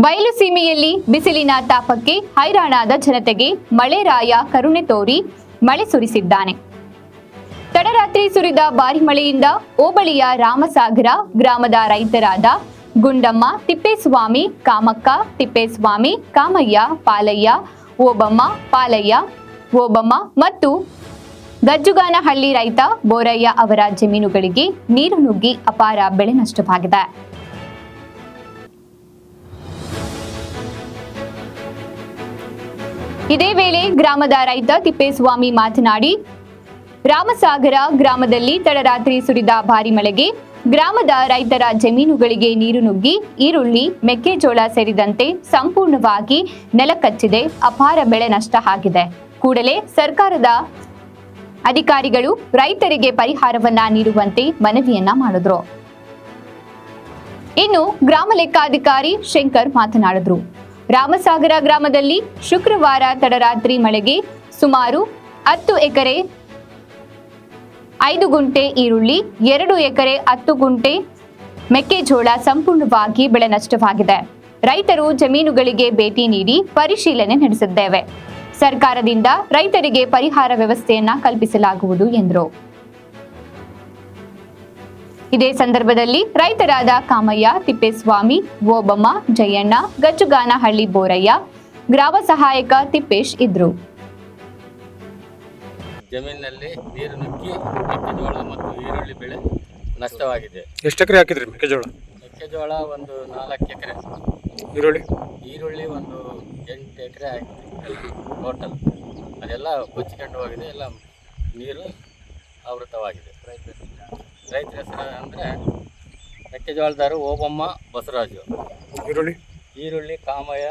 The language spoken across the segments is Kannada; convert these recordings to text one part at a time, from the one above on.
ಬಯಲು ಸೀಮೆಯಲ್ಲಿ ಬಿಸಿಲಿನ ತಾಪಕ್ಕೆ ಹೈರಾಣಾದ ಜನತೆಗೆ ಮಳೆರಾಯ ಕರುಣೆ ತೋರಿ ಮಳೆ ಸುರಿಸಿದ್ದಾನೆ. ತಡರಾತ್ರಿ ಸುರಿದ ಭಾರಿ ಮಳೆಯಿಂದ ಹೋಬಳಿಯ ರಾಮಸಾಗರ ಗ್ರಾಮದ ರೈತರಾದ ಗುಂಡಮ್ಮ ತಿಪ್ಪೇಸ್ವಾಮಿ, ಕಾಮಕ್ಕ ತಿಪ್ಪೇಸ್ವಾಮಿ, ಕಾಮಯ್ಯ ಪಾಲಯ್ಯ, ಓಬಮ್ಮ ಪಾಲಯ್ಯ ಓಬಮ್ಮ ಮತ್ತು ಗಜ್ಜುಗಾನಹಳ್ಳಿ ರೈತ ಬೋರಯ್ಯ ಅವರ ಜಮೀನುಗಳಿಗೆ ನೀರು ನುಗ್ಗಿ ಅಪಾರ ಬೆಳೆ ನಷ್ಟವಾಗಿದೆ. ಇದೇ ವೇಳೆ ಗ್ರಾಮದ ರೈತ ತಿಪ್ಪೇಸ್ವಾಮಿ ಮಾತನಾಡಿ, ರಾಮಸಾಗರ ಗ್ರಾಮದಲ್ಲಿ ತಡರಾತ್ರಿ ಸುರಿದ ಭಾರಿ ಮಳೆಗೆ ಗ್ರಾಮದ ರೈತರ ಜಮೀನುಗಳಿಗೆ ನೀರು ನುಗ್ಗಿ ಈರುಳ್ಳಿ, ಮೆಕ್ಕೆಜೋಳ ಸೇರಿದಂತೆ ಸಂಪೂರ್ಣವಾಗಿ ನೆಲಕಚ್ಚಿದೆ. ಅಪಾರ ಬೆಳೆ ನಷ್ಟ ಆಗಿದೆ. ಕೂಡಲೇ ಸರ್ಕಾರದ ಅಧಿಕಾರಿಗಳು ರೈತರಿಗೆ ಪರಿಹಾರವನ್ನ ನೀಡುವಂತೆ ಮನವಿಯನ್ನ ಮಾಡಿದ್ರು. ಇನ್ನು ಗ್ರಾಮ ಲೆಕ್ಕಾಧಿಕಾರಿ ಶಂಕರ್ ಮಾತನಾಡಿದ್ರು. ರಾಮಸಾಗರ ಗ್ರಾಮದಲ್ಲಿ ಶುಕ್ರವಾರ ತಡರಾತ್ರಿ ಮಳೆಗೆ ಸುಮಾರು 10 ಎಕರೆ 5 ಗುಂಟೆ ಈರುಳ್ಳಿ, 2 ಎಕರೆ 10 ಗುಂಟೆ ಮೆಕ್ಕೆಜೋಳ ಸಂಪೂರ್ಣವಾಗಿ ಬೆಳೆ ನಷ್ಟವಾಗಿದೆ. ರೈತರು ಜಮೀನುಗಳಿಗೆ ಭೇಟಿ ನೀಡಿ ಪರಿಶೀಲನೆ ನಡೆಸಿದ್ದೇವೆ. ಸರ್ಕಾರದಿಂದ ರೈತರಿಗೆ ಪರಿಹಾರ ವ್ಯವಸ್ಥೆಯನ್ನ ಕಲ್ಪಿಸಲಾಗುವುದು ಎಂದರು. ಇದೇ ಸಂದರ್ಭದಲ್ಲಿ ರೈತರಾದ ಕಾಮಯ್ಯ, ತಿಪ್ಪೇಸ್ವಾಮಿ, ಓಬಮ್ಮ, ಜಯಣ್ಣ, ಗಜ್ಜುಗಾನಹಳ್ಳಿ ಬೋರಯ್ಯ, ಗ್ರಾಮ ಸಹಾಯಕ ತಿಪ್ಪೇಶ್ ಇದ್ರು. ಜಮೀನಿನಲ್ಲಿ ನೀರು ನುಗ್ಗಿ ಮೆಕ್ಕೆಜೋಳ ಮತ್ತು ಈರುಳ್ಳಿ ಬೆಳೆ ನಷ್ಟವಾಗಿದೆ. ಎಷ್ಟು ಎಕರೆ ಹಾಕಿದ್ರಿ ಮೆಕ್ಕೆಜೋಳ? ಮೆಕ್ಕೆಜೋಳ ಒಂದು 4 ಎಕರೆ, ಈರುಳ್ಳಿ ಒಂದು 8 ಎಕರೆ ಆಗಿದೆ ಟೋಟಲ್. ಅದೆಲ್ಲ ಕೊಚ್ಚಿಕೊಂಡು ಹೋಗಿದೆ, ಎಲ್ಲ ನೀರು ಆವೃತವಾಗಿದೆ. ರೈತರ ಹೆಸರು ಅಂದರೆ ಮೆಕ್ಕೆಜೋಳದಾರು ಓಬಮ್ಮ ಬಸವರಾಜು, ಈರುಳ್ಳಿ ಕಾಮಯ್ಯ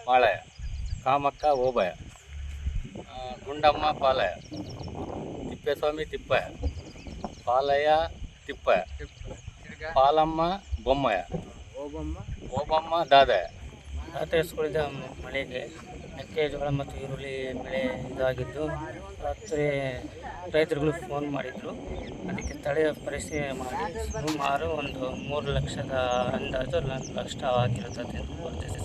ಮಾಳಯ್ಯ, ಕಾಮಕ್ಕ ಓಬಯ್ಯ, ಗುಂಡಮ್ಮ ಪಾಲಯ್ಯ, ತಿಪ್ಪೇಸ್ವಾಮಿ ತಿಪ್ಪಯ್ಯ, ಪಾಲಯ್ಯ ತಿಪ್ಪಯ್ಯ, ಪಾಲಮ್ಮ ಬೊಮ್ಮಯ್ಯ, ಓಬಮ್ಮ ದಾದಯ್ಯ. ರಾತ್ರಿಗಳಿದ ಮಳೆಗೆ ಮೆಕ್ಕೆಜೋಳ ಮತ್ತು ಈರುಳ್ಳಿ ಬೆಳೆ ಇದಾಗಿದ್ದು ರಾತ್ರಿ ರೈತರುಗಳು ಫೋನ್ ಮಾಡಿದರು. ಅದಕ್ಕೆ ತಡೆಯ ಪರಿಶೀಲನೆ ಮಾಡಿ ಸುಮಾರು ಒಂದು 3 ಲಕ್ಷದ ಅಂದಾಜು ನಷ್ಟ ಆಗಿರುತ್ತದೆ ಎಂದು ಗುರುತಿಸಿ